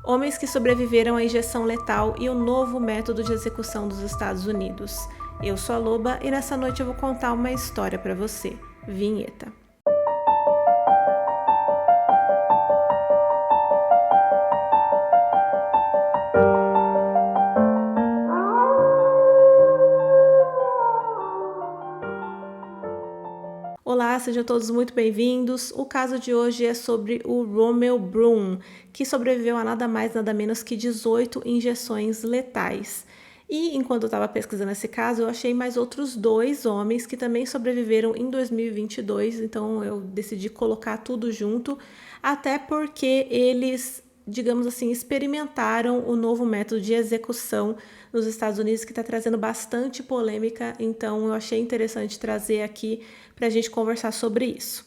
Homens que sobreviveram à injeção letal e o novo método de execução dos Estados Unidos. Eu sou a Loba e nessa noite eu vou contar uma história para você. Vinheta. Olá, sejam todos muito bem-vindos. O caso de hoje é sobre o Romeo Broom, que sobreviveu a nada mais nada menos que 18 injeções letais. E enquanto eu estava pesquisando esse caso, eu achei mais outros 2 homens que também sobreviveram em 2022, então eu decidi colocar tudo junto, até porque eles, digamos assim, experimentaram o novo método de execução nos Estados Unidos, que está trazendo bastante polêmica, então eu achei interessante trazer aqui para a gente conversar sobre isso.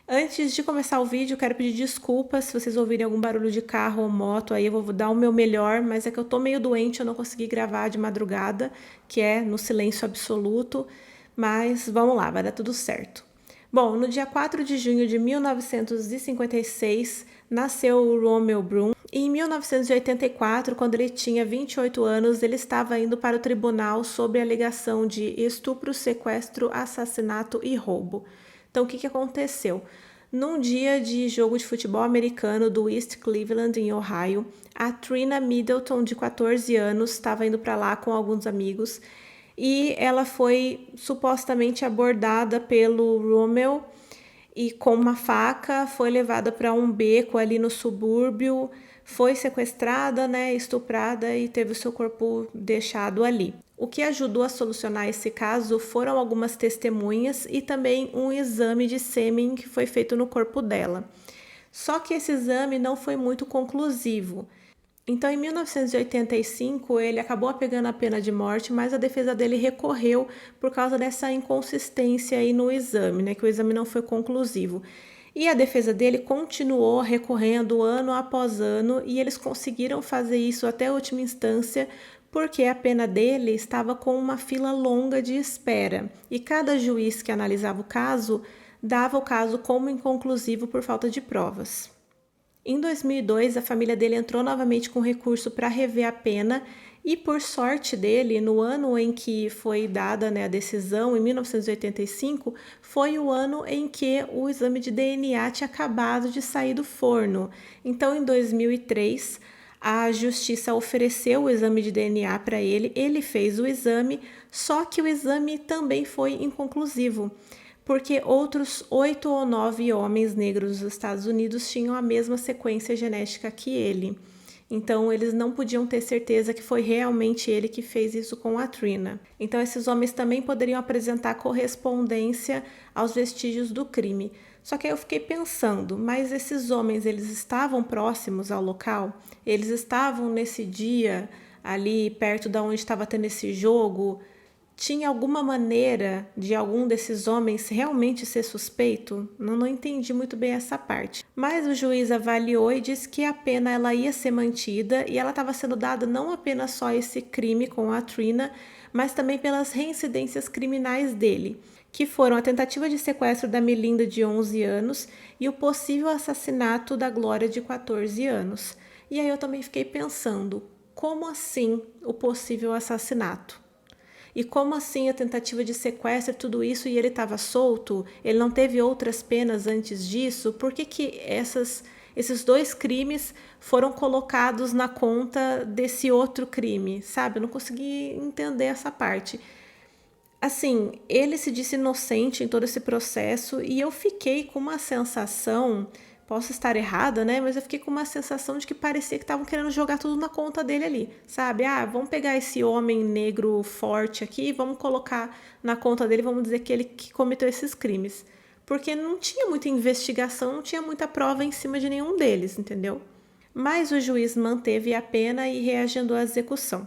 Antes de começar o vídeo, eu quero pedir desculpas se vocês ouvirem algum barulho de carro ou moto, aí eu vou dar o meu melhor, mas é que eu tô meio doente, eu não consegui gravar de madrugada, que é no silêncio absoluto, mas vamos lá, vai dar tudo certo. Bom, no dia 4 de junho de 1956, nasceu o Romeo Broom. E em 1984, quando ele tinha 28 anos, ele estava indo para o tribunal sob a alegação de estupro, sequestro, assassinato e roubo. Então, o que aconteceu? Num dia de jogo de futebol americano do East Cleveland, em Ohio, a Trina Middleton, de 14 anos, estava indo para lá com alguns amigos e ela foi supostamente abordada pelo Romeo e com uma faca foi levada para um beco ali no subúrbio, foi sequestrada, estuprada e teve o seu corpo deixado ali. O que ajudou a solucionar esse caso foram algumas testemunhas e também um exame de sêmen que foi feito no corpo dela. Só que esse exame não foi muito conclusivo. Então, em 1985, ele acabou pegando a pena de morte, mas a defesa dele recorreu por causa dessa inconsistência aí no exame, que o exame não foi conclusivo. E a defesa dele continuou recorrendo ano após ano e eles conseguiram fazer isso até a última instância, porque a pena dele estava com uma fila longa de espera. E cada juiz que analisava o caso dava o caso como inconclusivo por falta de provas. Em 2002, a família dele entrou novamente com recurso para rever a pena e, por sorte dele, no ano em que foi dada a decisão, em 1985, foi o ano em que o exame de DNA tinha acabado de sair do forno. Então, em 2003, a justiça ofereceu o exame de DNA para ele, ele fez o exame, só que o exame também foi inconclusivo, porque outros 8 ou 9 homens negros dos Estados Unidos tinham a mesma sequência genética que ele. Então, eles não podiam ter certeza que foi realmente ele que fez isso com a Trina. Então, esses homens também poderiam apresentar correspondência aos vestígios do crime. Só que aí eu fiquei pensando, mas esses homens, eles estavam próximos ao local? Eles estavam nesse dia ali perto de onde estava tendo esse jogo? Tinha alguma maneira de algum desses homens realmente ser suspeito? Não entendi muito bem essa parte. Mas o juiz avaliou e disse que a pena ela ia ser mantida e ela estava sendo dada não apenas só esse crime com a Trina, mas também pelas reincidências criminais dele, que foram a tentativa de sequestro da Melinda, de 11 anos, e o possível assassinato da Glória, de 14 anos. E aí eu também fiquei pensando, como assim o possível assassinato? E como assim a tentativa de sequestro, tudo isso, e ele estava solto? Ele não teve outras penas antes disso? Por que esses 2 crimes foram colocados na conta desse outro crime? Sabe? Eu não consegui entender essa parte. Assim, ele se disse inocente em todo esse processo e eu fiquei com uma sensação, posso estar errada, mas eu fiquei com uma sensação de que parecia que estavam querendo jogar tudo na conta dele ali, sabe? Vamos pegar esse homem negro forte aqui e vamos colocar na conta dele, vamos dizer que ele que cometeu esses crimes. Porque não tinha muita investigação, não tinha muita prova em cima de nenhum deles, entendeu? Mas o juiz manteve a pena e reagendou a execução.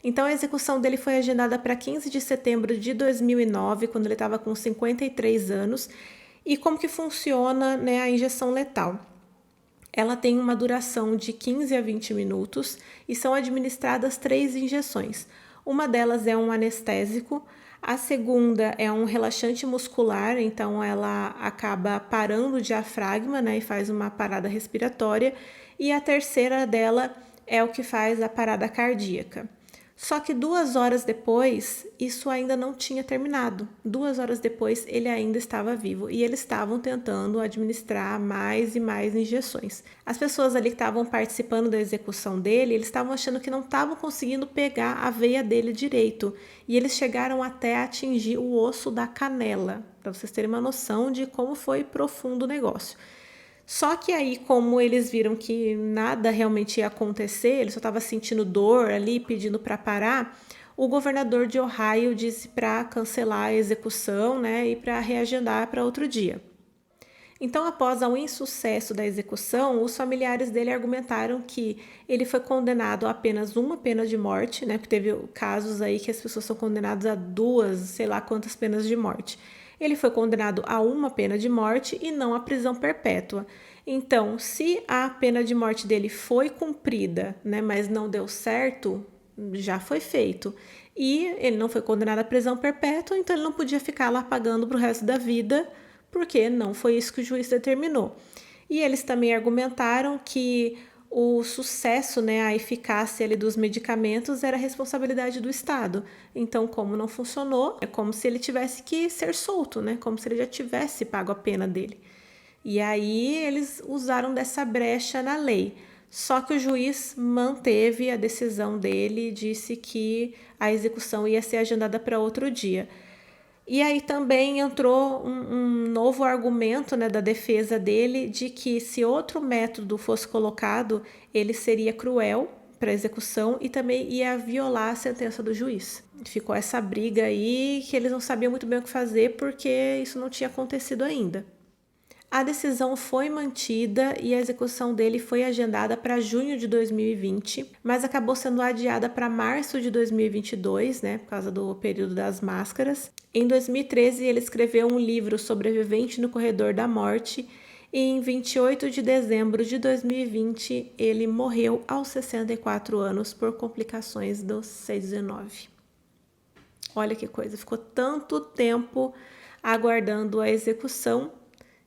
Então, a execução dele foi agendada para 15 de setembro de 2009, quando ele estava com 53 anos. E como que funciona, a injeção letal? Ela tem uma duração de 15 a 20 minutos e são administradas 3 injeções. Uma delas é um anestésico, a segunda é um relaxante muscular, então ela acaba parando o diafragma, e faz uma parada respiratória. e a terceira dela é o que faz a parada cardíaca. Só que 2 horas depois, isso ainda não tinha terminado. 2 horas depois, ele ainda estava vivo e eles estavam tentando administrar mais e mais injeções. As pessoas ali que estavam participando da execução dele, eles estavam achando que não estavam conseguindo pegar a veia dele direito e eles chegaram até a atingir o osso da canela, para vocês terem uma noção de como foi profundo o negócio. Só que aí, como eles viram que nada realmente ia acontecer, ele só estava sentindo dor ali, pedindo para parar, o governador de Ohio disse para cancelar a execução, né, e para reagendar para outro dia. Então, após o insucesso da execução, os familiares dele argumentaram que ele foi condenado a apenas uma pena de morte, né? Porque teve casos aí que as pessoas são condenadas a 2, sei lá quantas penas de morte. Ele foi condenado a uma pena de morte e não a prisão perpétua. Então, se a pena de morte dele foi cumprida, né, mas não deu certo, já foi feito. E ele não foi condenado à prisão perpétua, então ele não podia ficar lá pagando para o resto da vida, porque não foi isso que o juiz determinou. E eles também argumentaram que o sucesso, né, a eficácia ali dos medicamentos era responsabilidade do Estado. Então, como não funcionou, é como se ele tivesse que ser solto, né, como se ele já tivesse pago a pena dele. E aí eles usaram dessa brecha na lei. Só que o juiz manteve a decisão dele e disse que a execução ia ser agendada para outro dia. E aí também entrou um novo argumento, né, da defesa dele de que se outro método fosse colocado, ele seria cruel para a execução e também ia violar a sentença do juiz. Ficou essa briga aí que eles não sabiam muito bem o que fazer porque isso não tinha acontecido ainda. A decisão foi mantida e a execução dele foi agendada para junho de 2020, mas acabou sendo adiada para março de 2022, né, por causa do período das máscaras. Em 2013, ele escreveu um livro, Sobrevivente no Corredor da Morte, e em 28 de dezembro de 2020, ele morreu aos 64 anos por complicações do C-19. Olha que coisa, ficou tanto tempo aguardando a execução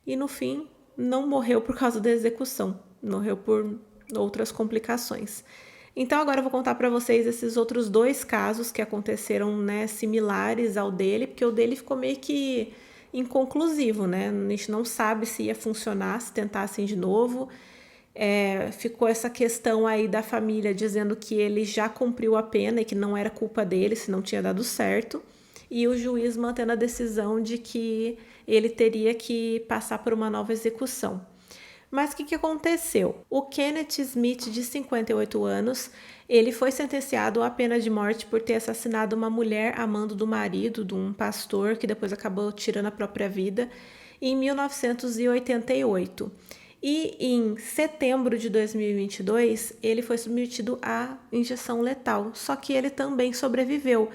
e no fim não morreu por causa da execução, morreu por outras complicações. Então agora eu vou contar para vocês esses outros 2 casos que aconteceram, né, similares ao dele, porque o dele ficou meio que inconclusivo, né? A gente não sabe se ia funcionar, se tentassem de novo. Ficou essa questão aí da família dizendo que ele já cumpriu a pena e que não era culpa dele se não tinha dado certo. E o juiz mantendo a decisão de que ele teria que passar por uma nova execução. Mas o que aconteceu? O Kenneth Smith, de 58 anos, ele foi sentenciado à pena de morte por ter assassinado uma mulher a mando do marido, de um pastor, que depois acabou tirando a própria vida, em 1988. E em setembro de 2022, ele foi submetido à injeção letal, só que ele também sobreviveu.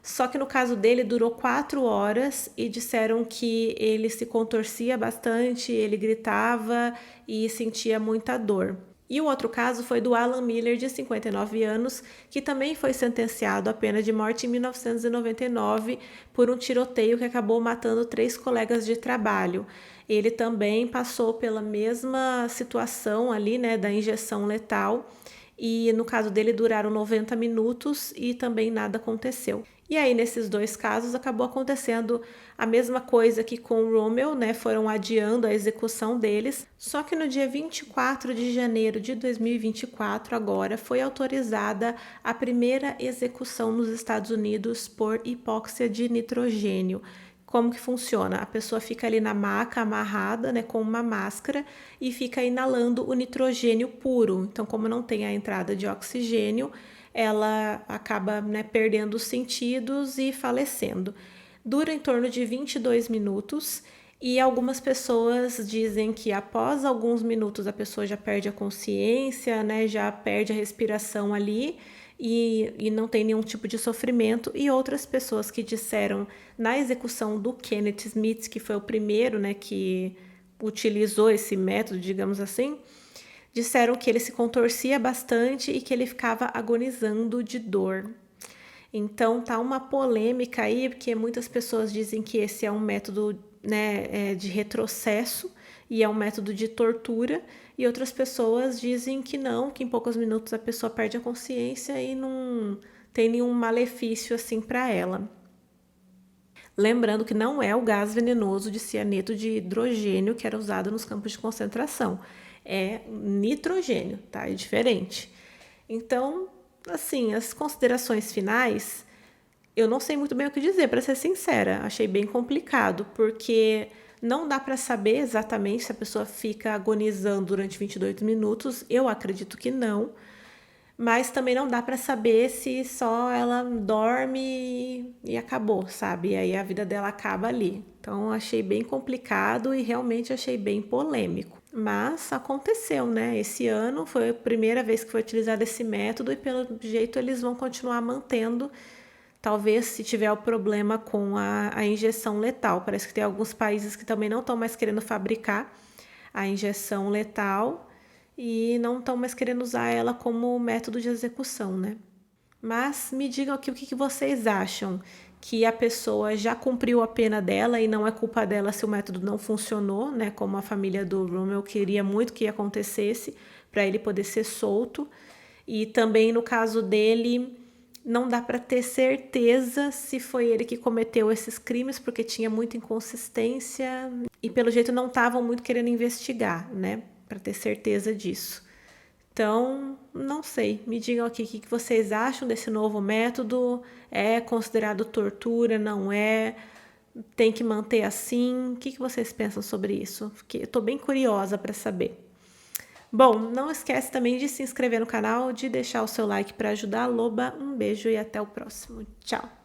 Só que no caso dele durou 4 horas e disseram que ele se contorcia bastante, ele gritava e sentia muita dor. E o outro caso foi do Alan Miller, de 59 anos, que também foi sentenciado à pena de morte em 1999 por um tiroteio que acabou matando 3 colegas de trabalho. Ele também passou pela mesma situação ali, né, da injeção letal, e no caso dele duraram 90 minutos e também nada aconteceu. E aí, nesses 2 casos, acabou acontecendo a mesma coisa que com o Romeu, né? Foram adiando a execução deles. Só que no dia 24 de janeiro de 2024, agora, foi autorizada a primeira execução nos Estados Unidos por hipóxia de nitrogênio. Como que funciona? A pessoa fica ali na maca amarrada, né, com uma máscara e fica inalando o nitrogênio puro. Então, como não tem a entrada de oxigênio, ela acaba, né, perdendo os sentidos e falecendo. Dura em torno de 22 minutos e algumas pessoas dizem que após alguns minutos a pessoa já perde a consciência, né, já perde a respiração ali e não tem nenhum tipo de sofrimento. E outras pessoas que disseram na execução do Kenneth Smith, que foi o primeiro, né, que utilizou esse método, digamos assim, disseram que ele se contorcia bastante e que ele ficava agonizando de dor. Então tá uma polêmica aí, porque muitas pessoas dizem que esse é um método, né, de retrocesso e é um método de tortura, e outras pessoas dizem que não, que em poucos minutos a pessoa perde a consciência e não tem nenhum malefício assim para ela. Lembrando que não é o gás venenoso de cianeto de hidrogênio que era usado nos campos de concentração. É nitrogênio, tá? É diferente. Então, assim, as considerações finais, eu não sei muito bem o que dizer, para ser sincera. Achei bem complicado, porque não dá para saber exatamente se a pessoa fica agonizando durante 22 minutos. Eu acredito que não. Mas também não dá para saber se só ela dorme e acabou, sabe? E aí a vida dela acaba ali. Então achei bem complicado e realmente achei bem polêmico. Mas aconteceu, né? Esse ano foi a primeira vez que foi utilizado esse método e pelo jeito eles vão continuar mantendo. Talvez se tiver o problema com a injeção letal. Parece que tem alguns países que também não estão mais querendo fabricar a injeção letal e não estão mais querendo usar ela como método de execução, né? Mas me digam aqui o que vocês acham, que a pessoa já cumpriu a pena dela e não é culpa dela se o método não funcionou, né? Como a família do Romeu queria muito que acontecesse para ele poder ser solto. E também no caso dele, não dá para ter certeza se foi ele que cometeu esses crimes, porque tinha muita inconsistência e pelo jeito não estavam muito querendo investigar, né? Para ter certeza disso. Então, não sei. Me digam aqui o que vocês acham desse novo método. É considerado tortura? Não é? Tem que manter assim? O que vocês pensam sobre isso? Porque eu estou bem curiosa para saber. Bom, não esquece também de se inscrever no canal, de deixar o seu like para ajudar a Loba. Um beijo e até o próximo. Tchau!